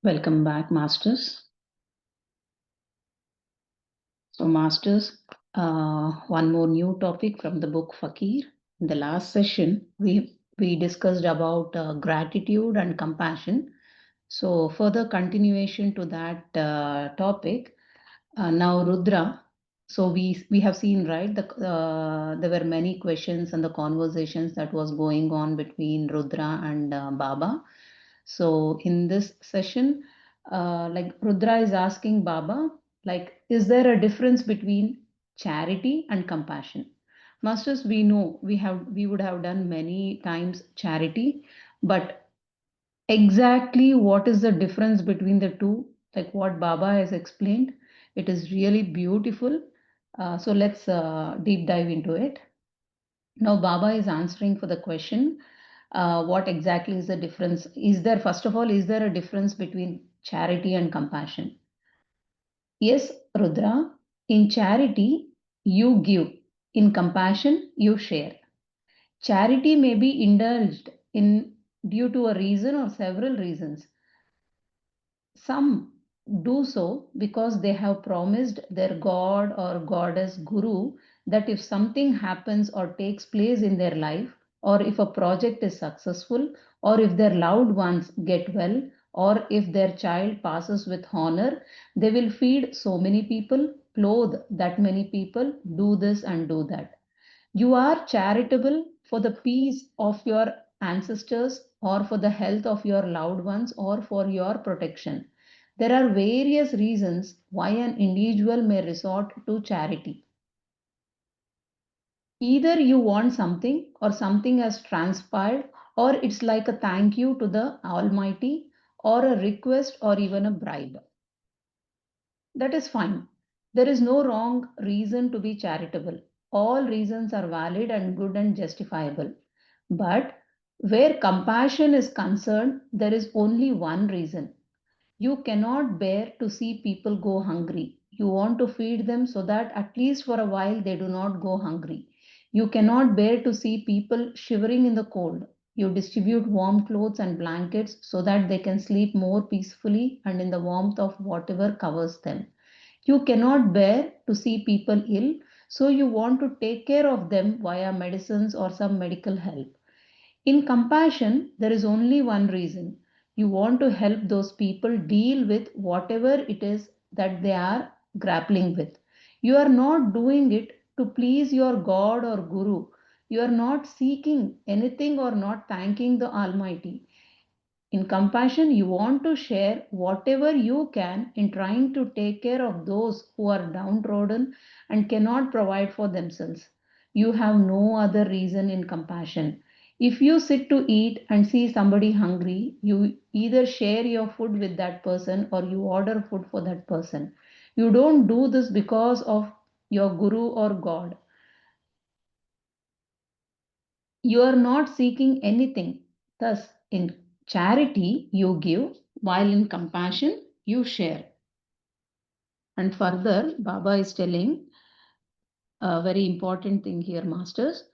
Welcome back, Masters. So, Masters, one more new topic from the book Fakir. In the last session, we discussed about gratitude and compassion. So, further continuation to that topic, now Rudra. So we have seen, right, there were many questions and the conversations that was going on between Rudra and Baba. So in this session, like Rudra is asking Baba, like, is there a difference between charity and compassion? Masters, we know we would have done many times charity, but exactly what is the difference between the two, like what Baba has explained, it is really beautiful. So let's deep dive into it. Now Baba is answering for the question, what exactly is the difference? Is there, first of all, is there a difference between charity and compassion? Yes, Rudra, in charity you give, in compassion you share. Charity may be indulged in due to a reason or several reasons. Some do so because they have promised their god or goddess guru that if something happens or takes place in their life, or if a project is successful, or if their loved ones get well, or if their child passes with honor, they will feed so many people, clothe that many people, do this and do that. You are charitable for the peace of your ancestors, or for the health of your loved ones, or for your protection. There are various reasons why an individual may resort to charity. Either you want something, or something has transpired, or it's like a thank you to the Almighty, or a request, or even a bribe. That is fine. There is no wrong reason to be charitable. All reasons are valid and good and justifiable. But where compassion is concerned, there is only one reason. You cannot bear to see people go hungry. You want to feed them so that at least for a while they do not go hungry. You cannot bear to see people shivering in the cold. You distribute warm clothes and blankets so that they can sleep more peacefully and in the warmth of whatever covers them. You cannot bear to see people ill, so you want to take care of them via medicines or some medical help. In compassion, there is only one reason. You want to help those people deal with whatever it is that they are grappling with. You are not doing it to please your God or Guru. You are not seeking anything or not thanking the Almighty. In compassion, you want to share whatever you can in trying to take care of those who are downtrodden and cannot provide for themselves. You have no other reason in compassion. If you sit to eat and see somebody hungry, you either share your food with that person or you order food for that person. You don't do this because of your guru or God. You are not seeking anything. Thus, in charity, you give, while in compassion, you share. And further, Baba is telling a very important thing here, Masters.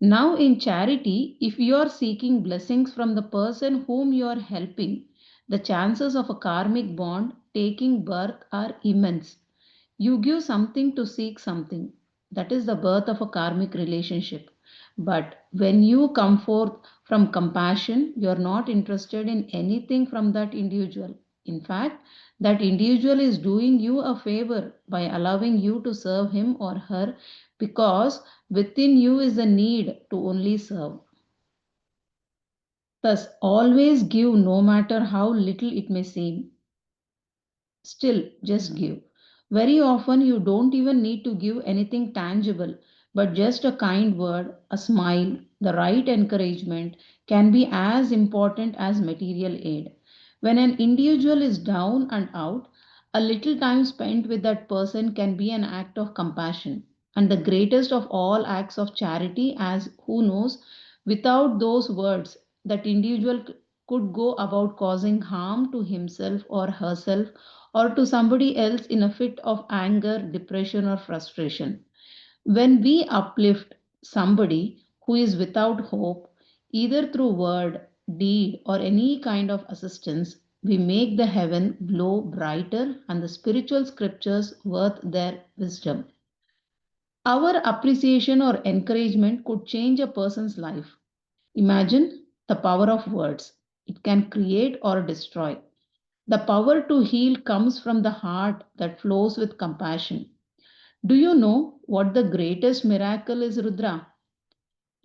Now, in charity, if you are seeking blessings from the person whom you are helping, the chances of a karmic bond taking birth are immense. You give something to seek something. That is the birth of a karmic relationship. But when you come forth from compassion, you are not interested in anything from that individual. In fact, that individual is doing you a favor by allowing you to serve him or her because within you is a need to only serve. Thus, always give no matter how little it may seem. Still, just give. Very often, you don't even need to give anything tangible, but just a kind word, a smile, the right encouragement can be as important as material aid. When an individual is down and out, a little time spent with that person can be an act of compassion. And the greatest of all acts of charity, as who knows, without those words, that individual could go about causing harm to himself or herself or to somebody else in a fit of anger, depression, or frustration. When we uplift somebody who is without hope, either through word, deed, or any kind of assistance, We make the heaven glow brighter and the spiritual scriptures worth their wisdom. Our appreciation or encouragement could change a person's life. Imagine the power of words. It can create or destroy. The power to heal comes from the heart that flows with compassion. Do you know what the greatest miracle is, Rudra?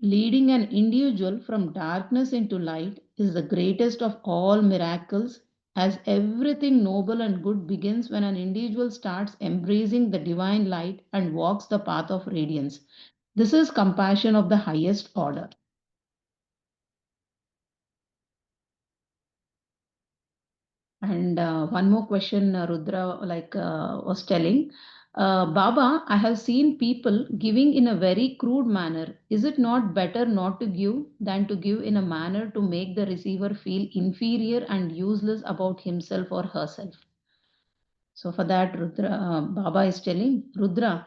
Leading an individual from darkness into light is the greatest of all miracles, as everything noble and good begins when an individual starts embracing the divine light and walks the path of radiance. This is compassion of the highest order. And one more question, Rudra, was telling. Baba, I have seen people giving in a very crude manner. Is it not better not to give than to give in a manner to make the receiver feel inferior and useless about himself or herself? So for that, Rudra, Baba is telling, Rudra,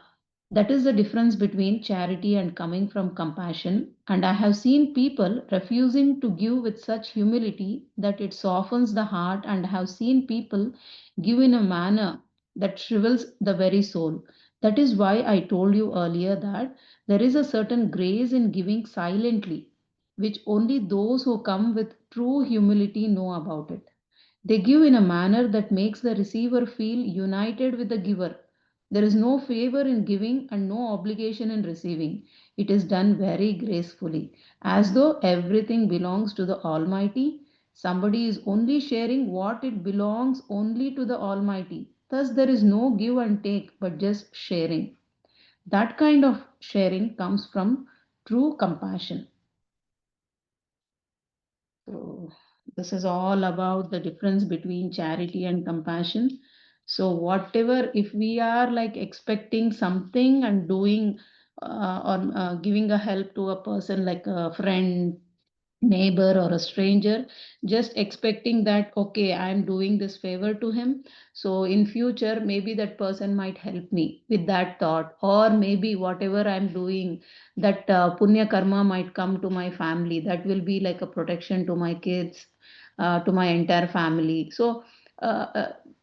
that is the difference between charity and coming from compassion. And I have seen people refusing to give with such humility that it softens the heart, and have seen people give in a manner that shrivels the very soul. That is why I told you earlier that there is a certain grace in giving silently, which only those who come with true humility know about it. They give in a manner that makes the receiver feel united with the giver. There is no favor in giving and no obligation in receiving. It is done very gracefully, as though everything belongs to the Almighty. Somebody is only sharing what it belongs only to the Almighty. Thus, there is no give and take, but just sharing. That kind of sharing comes from true compassion. So, this is all about the difference between charity and compassion. So, whatever, if we are like expecting something and doing or giving a help to a person like a friend, neighbor, or a stranger, just expecting that, okay, I am doing this favor to him. So, in future, maybe that person might help me with that thought, or maybe whatever I'm doing that punya karma might come to my family, that will be like a protection to my kids, to my entire family. So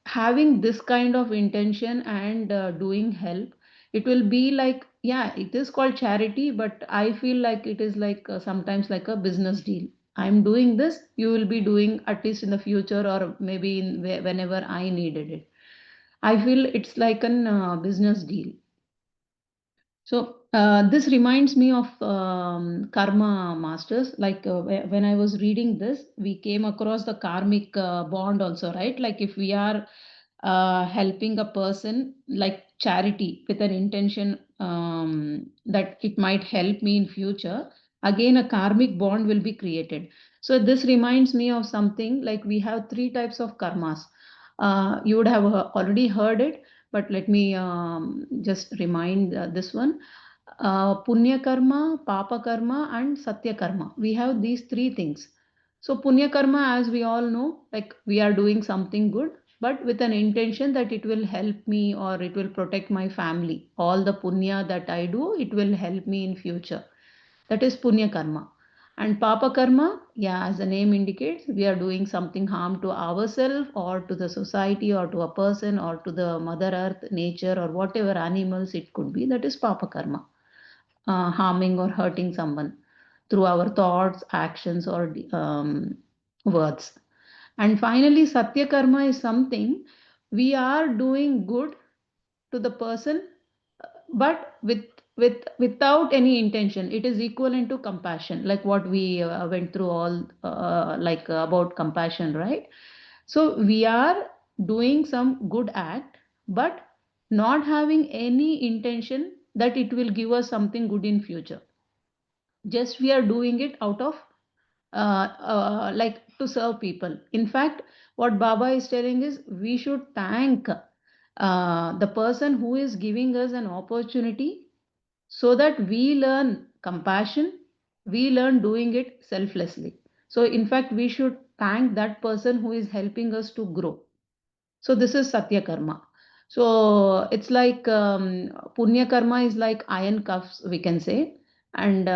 having this kind of intention and doing help, it will be like, yeah, it is called charity, but I feel like it is like sometimes like a business deal. I'm doing this, you will be doing at least in the future, or maybe whenever I needed it. I feel it's like an business deal. So this reminds me of karma masters. Like when I was reading this, we came across the karmic bond also, right? Like if we are helping a person like charity with an intention that it might help me in future, again a karmic bond will be created. So this reminds me of something like we have three types of karmas. You would have already heard it, but let me just remind this one. Punya karma, papa karma, and satya karma. We have these three things. So punya karma, as we all know, like we are doing something good, but with an intention that it will help me or it will protect my family. All the punya that I do, it will help me in future. That is punya karma. And papa karma, yeah, as the name indicates, we are doing something harm to ourselves or to the society or to a person or to the mother earth, nature, or whatever animals it could be. That is papa karma, harming or hurting someone through our thoughts, actions, or words. And finally, Satya Karma is something we are doing good to the person, but without any intention. It is equivalent to compassion, like what we went through all about compassion, right? So we are doing some good act, but not having any intention that it will give us something good in future. Just we are doing it out of like to serve people. In fact, what Baba is telling is we should thank the person who is giving us an opportunity, so that we learn compassion, we learn doing it selflessly. So in fact, we should thank that person who is helping us to grow. So this is Satya Karma. So it's like Punya Karma is like iron cuffs, we can say. And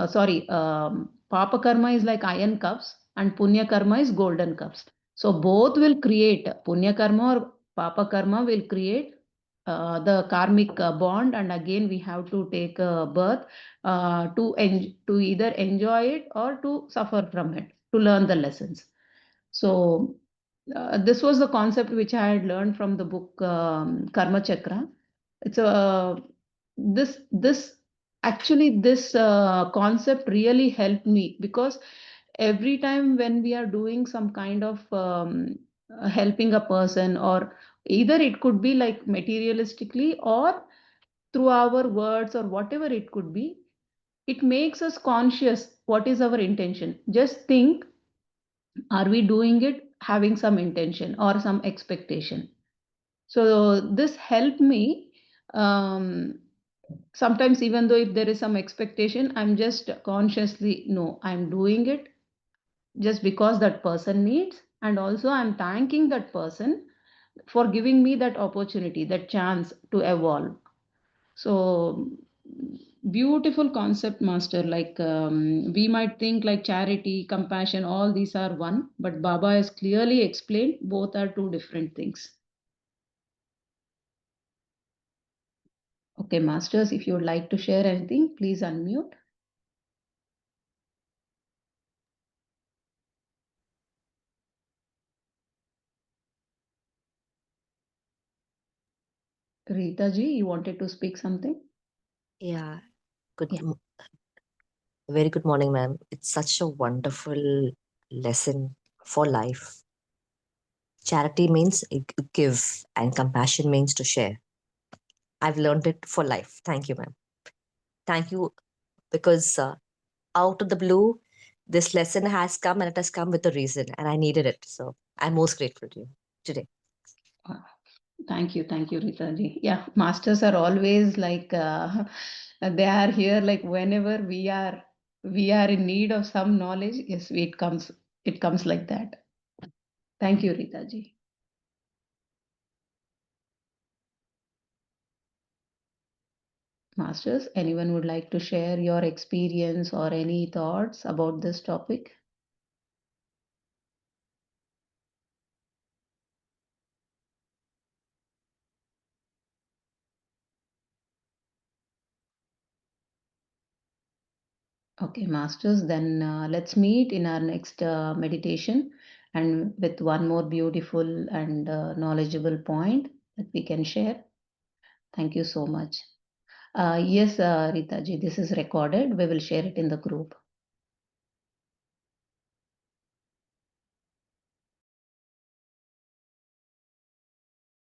sorry, Papa Karma is like iron cuffs, and Punya Karma is golden cuffs. So both will create punya karma or papa karma will create the karmic bond, and again we have to take a birth to either enjoy it or to suffer from it, to learn the lessons. So this was the concept which I had learned from the book Karma Chakra. It's a this actually this concept really helped me, because every time when we are doing some kind of helping a person, or either it could be like materialistically or through our words or whatever it could be, it makes us conscious what is our intention. Just think, are we doing it having some intention or some expectation? So this helped me. um, Sometimes even though if there is some expectation, I'm just consciously, no, I'm doing it just because that person needs, and also I'm thanking that person for giving me that opportunity, that chance to evolve. So beautiful concept, master. Like we might think like charity, compassion, all these are one, but Baba has clearly explained both are two different things. Okay, masters, if you would like to share anything, please unmute. Rita ji, you wanted to speak something? Yeah, good, Yeah. very good morning, ma'am. It's such a wonderful lesson for life. Charity means give, and compassion means to share. I've learned it for life. Thank you, ma'am. Thank you, because out of the blue, this lesson has come, and it has come with a reason, and I needed it. So I'm most grateful to you today. Uh, thank you, Rita ji. Yeah, masters are always like they are here like whenever we are in need of some knowledge. Yes, it comes like that. Thank you, Rita ji. Masters, anyone would like to share your experience or any thoughts about this topic? Okay, masters, then let's meet in our next meditation, and with one more beautiful and knowledgeable point that we can share. Thank you so much. Yes, Rita ji, this is recorded. We will share it in the group.